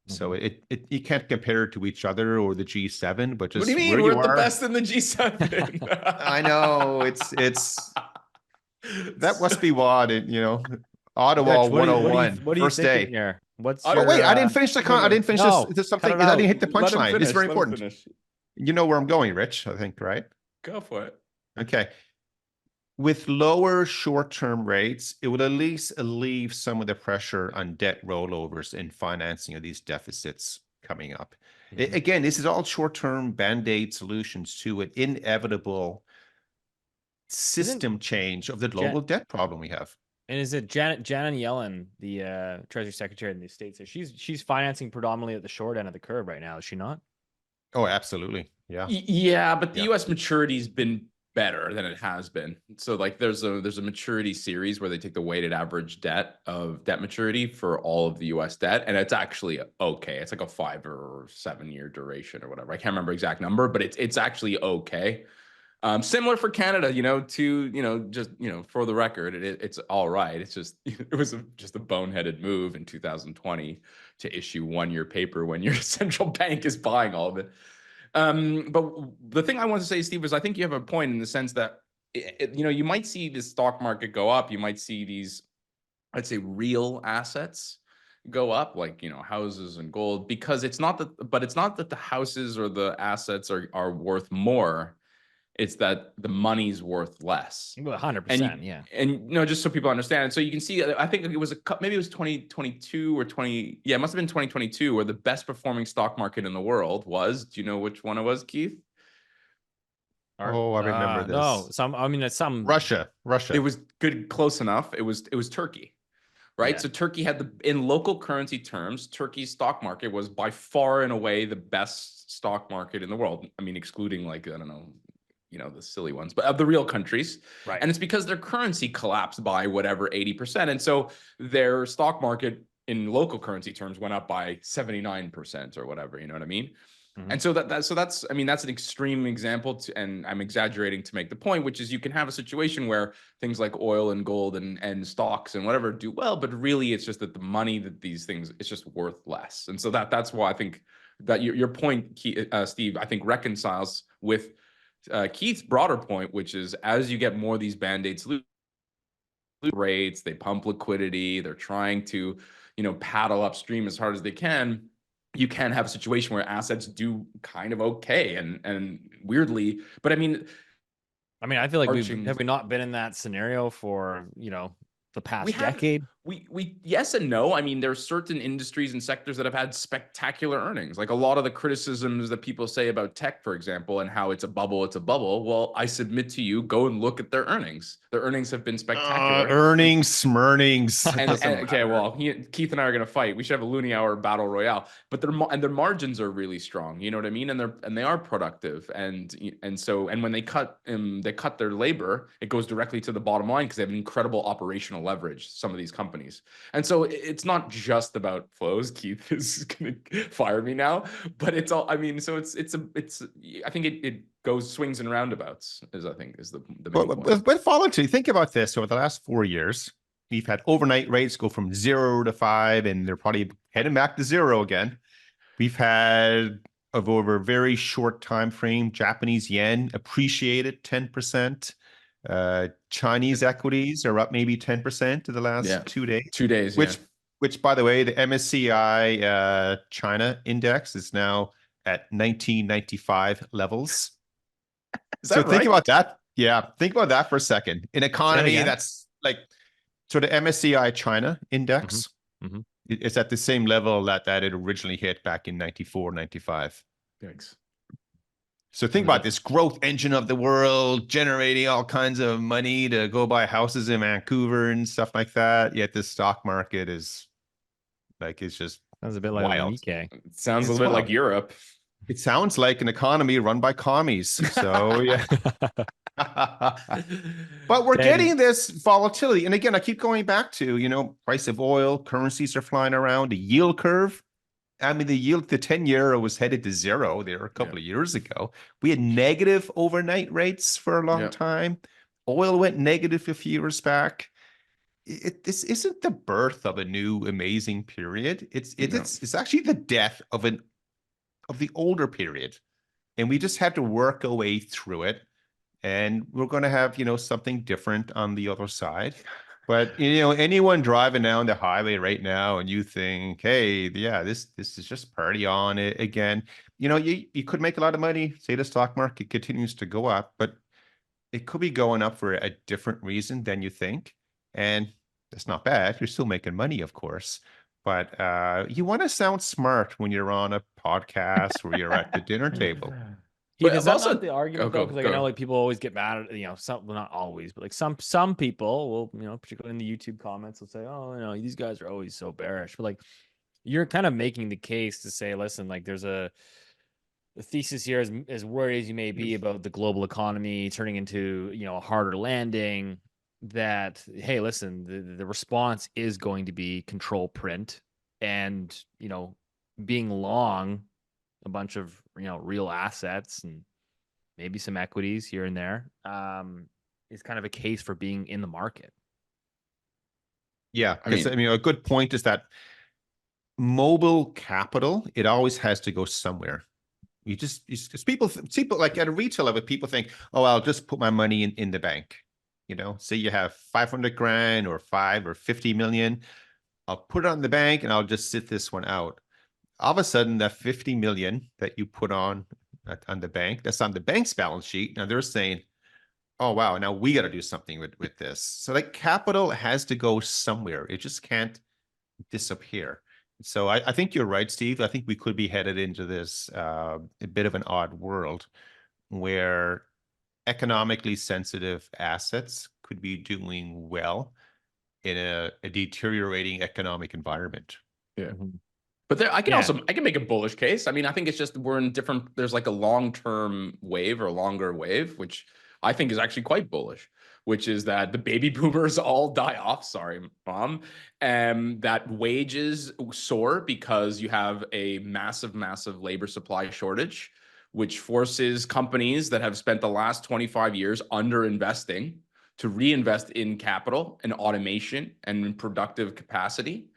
So you can't compare it to each other or the G7, but just What do you mean? where We're you the are. best in the G7. I know it's that must be what it, Ottawa Rich, 101 what are you first thinking day. here? What's Oh, Oh your, wait, I didn't finish the no, I didn't finish no, this something. cut it I didn't hit the Let him punchline. finish. It's very Let him important. finish. You know where I'm going, Rich, I think, right? Go for it. Okay. With lower short-term rates, it would at least alleviate some of the pressure on debt rollovers and financing of these deficits coming up. Again, this is all short-term band-aid solutions to an inevitable system change of the global debt problem we have. And is it Janet Yellen, the Treasury Secretary in the States? She's financing predominantly at the short end of the curve right now, is she not? Oh, absolutely. Yeah. Yeah, but the Yeah. U.S. maturity's been better than it has been. So like there's a maturity series where they take the weighted average debt maturity for all of the US debt, and it's actually okay. It's like a 5 or 7 year duration or whatever. I can't remember exact number, but it's actually okay. Similar for Canada, for the record, it's all right. It's just it was just a boneheaded move in 2020 to issue 1 year paper when your central bank is buying all of it. But the thing I want to say, Steve, is I think you have a point in the sense that, you might see the stock market go up. You might see these, I'd say, real assets go up, like, houses and gold, because it's not that the houses or the assets are worth more. It's that the money's worth less. 100%, yeah. And just so people understand. And so you can see, I think it was maybe it was 2022 or it must have been 2022, where the best performing stock market in the world was, do you know which one it was, Keith? Oh, I remember this. No, it's some Russia. It was good, close enough. It was Turkey. Right. Yeah. So Turkey had in local currency terms, Turkey's stock market was by far and away the best stock market in the world. I mean, excluding, like, I don't know, the silly ones, but of the real countries. Right. And it's because their currency collapsed by whatever 80%. And so their stock market in local currency terms went up by 79% or whatever, you know what I mean? And so that's an extreme example, and I'm exaggerating to make the point, which is you can have a situation where things like oil and gold and stocks and whatever do well, but really it's just that the money that these things, it's just worth less. And so that's why I think that your point, Steve, I think reconciles with Keith's broader point, which is as you get more of these band-aid solutions, rates, they pump liquidity, they're trying to, paddle upstream as hard as they can. You can have a situation where assets do kind of okay and weirdly, but I mean, I feel like have we not been in that scenario for, the past decade? We yes and no. I mean, there are certain industries and sectors that have had spectacular earnings. Like a lot of the criticisms that people say about tech, for example, and how it's a bubble. Well, I submit to you, go and look at their earnings. Their earnings have been spectacular. Smurnings. Okay, well, Keith and I are going to fight. We should have a Loonie Hour battle royale. But their margins are really strong. You know what I mean? And they are productive. And when they cut their labor, it goes directly to the bottom line because they have an incredible operational leverage. Some of these companies. And so it's not just about flows. Keith is going to fire me now, but it's all, I think it goes swings and roundabouts is the main point. But volatility, think about this. Over the last 4 years, we've had overnight rates go from 0 to 5, and they're probably heading back to 0 again. We've had, over a very short time frame, Japanese yen appreciated 10%. Chinese equities are up maybe 10% in the last 2 days. 2 days, which by the way, the MSCI China index is now at 1995 levels. So think about that. Yeah, think about that for a second. An economy that's like, so the MSCI China index is at the same level that it originally hit back in 94, 95. Thanks. So think about this growth engine of the world, generating all kinds of money to go buy houses in Vancouver and stuff like that. Yet the stock market is like, it's just sounds a bit like wild. Nikkei. It sounds a little bit like Europe. It sounds like an economy run by commies. So yeah. But we're getting this volatility. And again, I keep going back to, price of oil, currencies are flying around, the yield curve. I mean, the 10-year was headed to zero there a couple of years ago. We had negative overnight rates for a long time. Oil went negative a few years back. This isn't the birth of a new amazing period. It's actually the death of the older period. And we just had to work our way through it. And we're going to have, something different on the other side. But, anyone driving down the highway right now and you think, hey, yeah, this is just party on it again. You could make a lot of money. Say the stock market continues to go up, but it could be going up for a different reason than you think. And that's not bad. You're still making money, of course. But you want to sound smart when you're on a podcast or you're at the dinner table. But is that also not the argument though? Because I know people always get mad at some, well, not always, but some people will particularly in the YouTube comments will say, oh, these guys are always so bearish. But you're kind of making the case to say, listen, there's the thesis here, as worried as you may be about the global economy turning into a harder landing, that hey, listen, the response is going to be control print, and being long a bunch of real assets and maybe some equities here and there is kind of a case for being in the market. Yeah, a good point is that mobile capital, it always has to go somewhere. Because people like at a retail level, people think, oh, I'll just put my money in the bank. Say you have 500 grand or 5 or 50 million. I'll put it on the bank and I'll just sit this one out. All of a sudden, that 50 million that you put on the bank, that's on the bank's balance sheet. Now they're saying, oh, wow, now we got to do something with this. So capital has to go somewhere. It just can't disappear. So I think you're right, Steve. I think we could be headed into this a bit of an odd world where economically sensitive assets could be doing well in a deteriorating economic environment. Yeah. But I can make a bullish case. I mean, I think it's just we're in different, there's a long-term wave or a longer wave, which I think is actually quite bullish, which is that the baby boomers all die off. Sorry, Mom. That wages soar because you have a massive, massive labor supply shortage, which forces companies that have spent the last 25 years underinvesting to reinvest in capital and automation and in productive capacity.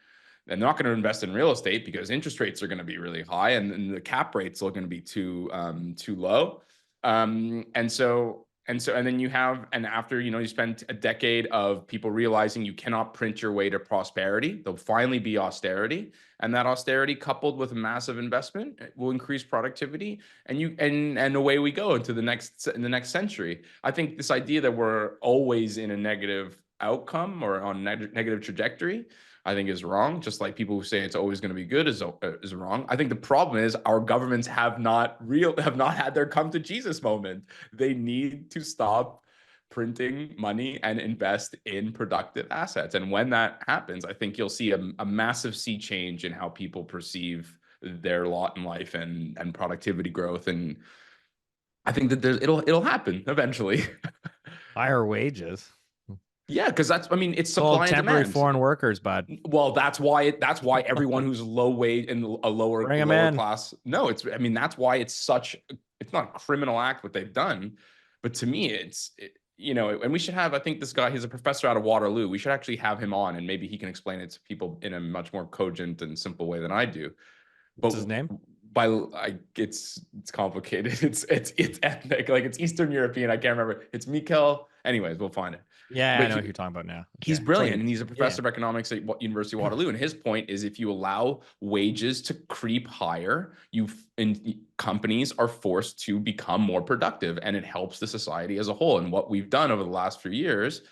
They're not going to invest in real estate because interest rates are going to be really high and the cap rates are going to be too low. And then you have, and after, you spend a decade of people realizing you cannot print your way to prosperity, there'll finally be austerity. And that austerity coupled with a massive investment will increase productivity, and away we go into the next century. I think this idea that we're always in a negative outcome or on negative trajectory, I think is wrong. Just like people who say it's always going to be good is wrong. I think the problem is our governments have not had their come to Jesus moment. They need to stop printing money and invest in productive assets. And when that happens, I think you'll see a massive sea change in how people perceive their lot in life and productivity growth. And I think that it'll happen eventually. Higher wages. Yeah, because it's supply and temporary demand. Foreign workers, bud. Well, that's why everyone who's low wage and a lower class. No, that's why it's not a criminal act what they've done, but to me, and we should have. I think this guy, he's a professor out of Waterloo. We should actually have him on, and maybe he can explain it to people in a much more cogent and simple way than I do. What's his name? It's complicated. It's ethnic, it's Eastern European. I can't remember. It's Mikkel. Anyways, we'll find it. Yeah, I know what you're talking about now. He's brilliant, and he's a professor of economics at University of Waterloo. And his point is, if you allow wages to creep higher, companies are forced to become more productive, and it helps the society as a whole. And what we've done over the last few years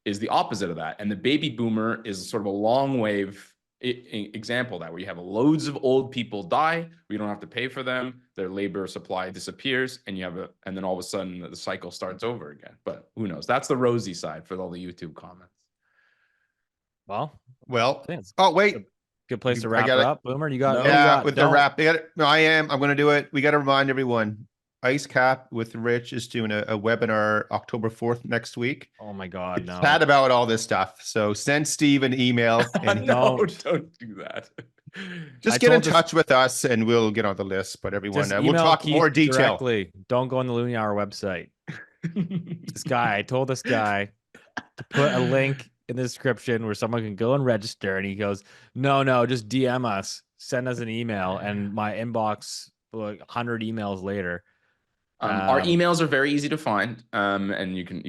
is the opposite of that. And the baby boomer is sort of a long wave example of that, where you have loads of old people die, we don't have to pay for them, their labor supply disappears, and and then all of a sudden the cycle starts over again. But who knows? That's the rosy side for all the YouTube comments. Well, oh wait, Good place to I wrap got it it. up. Boomer, you got No. what do you Yeah, got? with the Don't- wrap. No, I am. I'm going to do it. We got to remind everyone. Ice Cap with Rich is doing a webinar October 4th next week. Oh my God, no. Chat about all this stuff. So send Steve an email and No, Don't. don't do that. just I get in told this- touch with us and we'll get on the list. But everyone, Just we'll email talk Keith more detail. directly. Don't go on the Loonie Hour website. This guy, I told this guy to put a link in the description where someone can go and register, and he goes, no, just DM us, send us an email, and my inbox, like 100 emails later. Our emails are very easy to find, and you can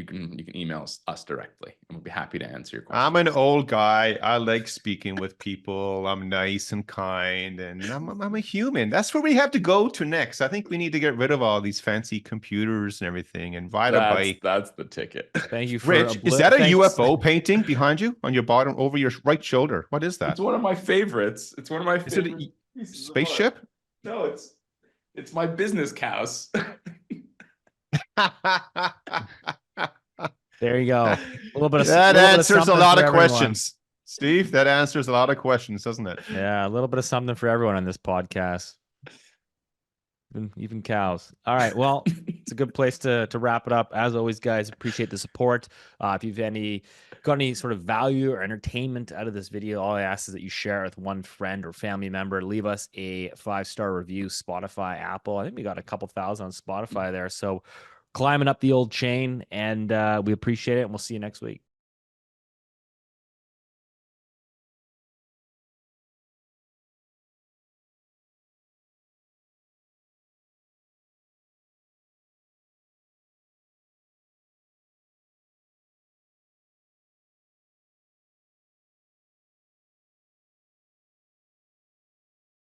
email us directly, and we'll be happy to answer your questions. I'm an old guy. I like speaking with people. I'm nice and kind, and I'm a human. That's where we have to go to next. I think we need to get rid of all these fancy computers and everything and ride a bike. That's the ticket. Thank you for Rich, is that a thanks. UFO painting behind you on your bottom over your right shoulder? What is that? It's one of my favorites. It's one of my Is it favorite a pieces of spaceship? art. No, it's my business cows. There you go. A little bit of That little bit of answers a something lot for of everyone. questions. Steve, that answers a lot of questions, doesn't it? Yeah, a little bit of something for everyone on this podcast. Even cows. All right. Well, it's a good place to wrap it up. As always, guys, appreciate the support. If you've got any sort of value or entertainment out of this video, all I ask is that you share it with one friend or family member. Leave us a 5-star review, Spotify, Apple. I think we got a couple thousand on Spotify there. So climbing up the old chain, and we appreciate it. And we'll see you next week.